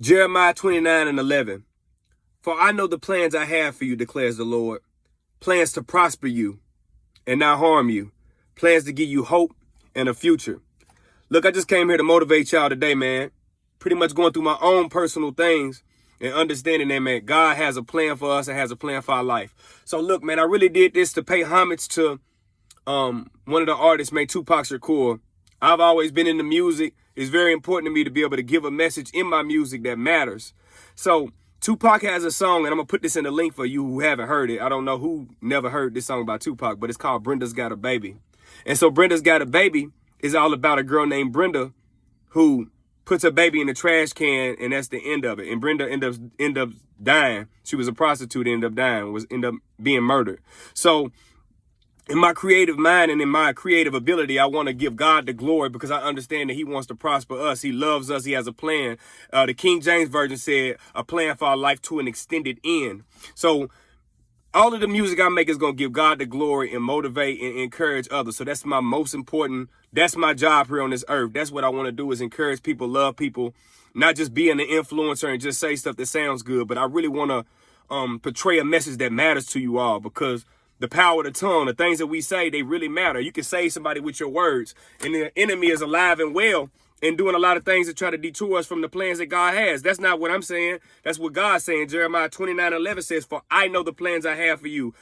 Jeremiah 29:11. For I know the plans I have for you, declares the Lord. Plans to prosper you and not harm you. Plans to give you hope and a future. Look, I just came here to motivate y'all today, man. Pretty much going through my own personal things and understanding that, man, God has a plan for us and has a plan for our life. So look, man, I really did this to pay homage to one of the artists, man, Tupac Shakur. I've always been into music. It's very important to me to be able to give a message in my music that matters. So Tupac has a song, and I'm going to put this in the link for you who haven't heard it. I don't know who never heard this song by Tupac, but it's called Brenda's Got a Baby. And so Brenda's Got a Baby is all about a girl named Brenda who puts her baby in the trash can, and that's the end of it. And Brenda end up dying. She was a prostitute, ended up dying, end up being murdered. So in my creative mind and in my creative ability, I want to give God the glory because I understand that he wants to prosper us. He loves us. He has a plan. The King James Version said a plan for our life to an extended end. So all of the music I make is going to give God the glory and motivate and encourage others. So that's my most important. That's my job here on this earth. That's what I want to do, is encourage people, love people, not just being an influencer and just say stuff that sounds good. But I really want to portray a message that matters to you all, because the power of the tongue, the things that we say, they really matter. You can save somebody with your words, and the enemy is alive and well and doing a lot of things to try to detour us from the plans that God has. That's not what I'm saying. That's what God's saying. Jeremiah 29:11 says, for I know the plans I have for you,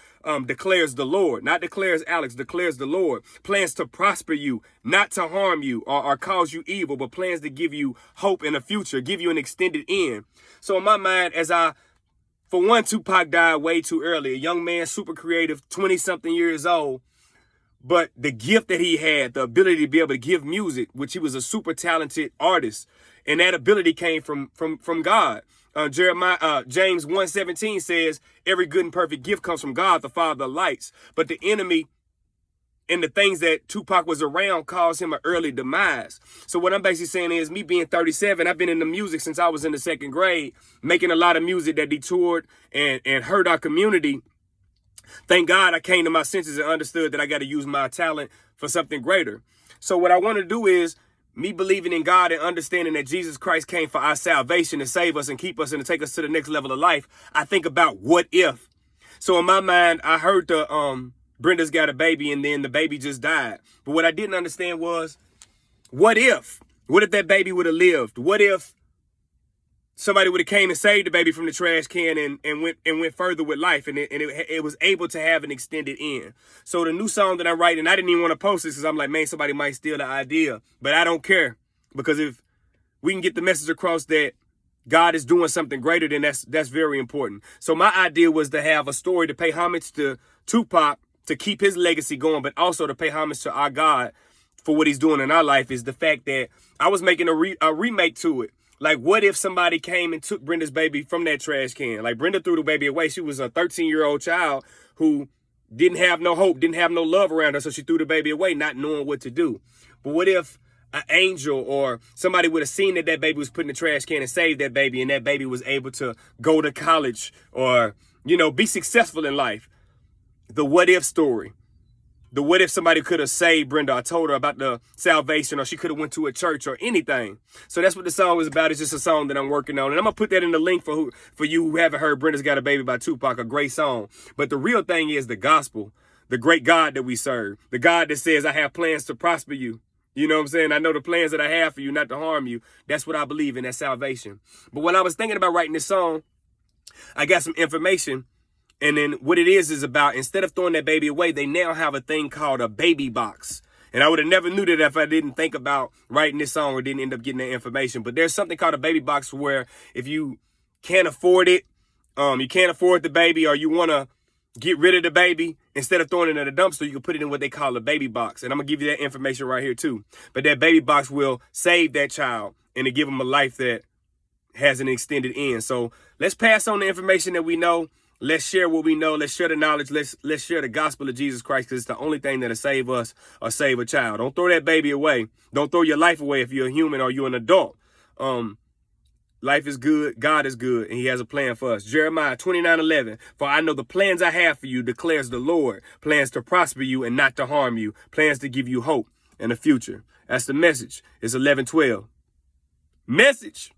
declares the Lord. Not declares Alex, declares the Lord. Plans to prosper you, not to harm you or cause you evil, but plans to give you hope in the future, give you an extended end. So in my mind, for one, Tupac died way too early. A young man, super creative, 20-something years old. But the gift that he had, the ability to be able to give music, which he was a super talented artist, and that ability came from God. James 1:17 says, every good and perfect gift comes from God, the Father of lights. But the enemy and the things that Tupac was around caused him an early demise. So what I'm basically saying is, me being 37, I've been in the music since I was in the second grade, making a lot of music that detoured and hurt our community. Thank God I came to my senses and understood that I got to use my talent for something greater. So what I want to do is, me believing in God and understanding that Jesus Christ came for our salvation to save us and keep us and to take us to the next level of life. I think about what if. So in my mind, I heard the Brenda's Got a Baby, and then the baby just died. But what I didn't understand was, what if? What if that baby would have lived? What if somebody would have came and saved the baby from the trash can and went further with life, and it was able to have an extended end? So the new song that I'm writing, I didn't even want to post this because I'm like, man, somebody might steal the idea. But I don't care, because if we can get the message across that God is doing something greater, then that's very important. So my idea was to have a story to pay homage to Tupac, to keep his legacy going, but also to pay homage to our God for what he's doing in our life. Is the fact that I was making a remake to it. Like, what if somebody came and took Brenda's baby from that trash can? Like, Brenda threw the baby away. She was a 13-year-old child who didn't have no hope, didn't have no love around her, so she threw the baby away, not knowing what to do. But what if an angel or somebody would have seen that baby was put in the trash can and saved that baby, and that baby was able to go to college or, be successful in life? The what if story. The what if somebody could have saved Brenda or told her about the salvation, or she could have went to a church or anything. So that's what the song is about. It's just a song that I'm working on. And I'm going to put that in the link for you who haven't heard Brenda's Got a Baby by Tupac, a great song. But the real thing is the gospel, the great God that we serve, the God that says, I have plans to prosper you. You know what I'm saying? I know the plans that I have for you, not to harm you. That's what I believe in, that salvation. But when I was thinking about writing this song, I got some information. And then what it is about, instead of throwing that baby away, they now have a thing called a baby box. And I would have never knew that if I didn't think about writing this song or didn't end up getting that information. But there's something called a baby box where if you can't afford it, you can't afford the baby, or you want to get rid of the baby, instead of throwing it in a dumpster, you can put it in what they call a baby box. And I'm going to give you that information right here too. But that baby box will save that child and to give them a life that has an extended end. So let's pass on the information that we know. Let's share what we know. Let's share the knowledge. Let's share the gospel of Jesus Christ, because it's the only thing that'll save us or save a child. Don't throw that baby away. Don't throw your life away if you're a human or you're an adult. Life is good. God is good, and he has a plan for us. Jeremiah 29:11. For I know the plans I have for you, declares the Lord. Plans to prosper you and not to harm you. Plans to give you hope and a future. That's the message. It's 11:12. Message.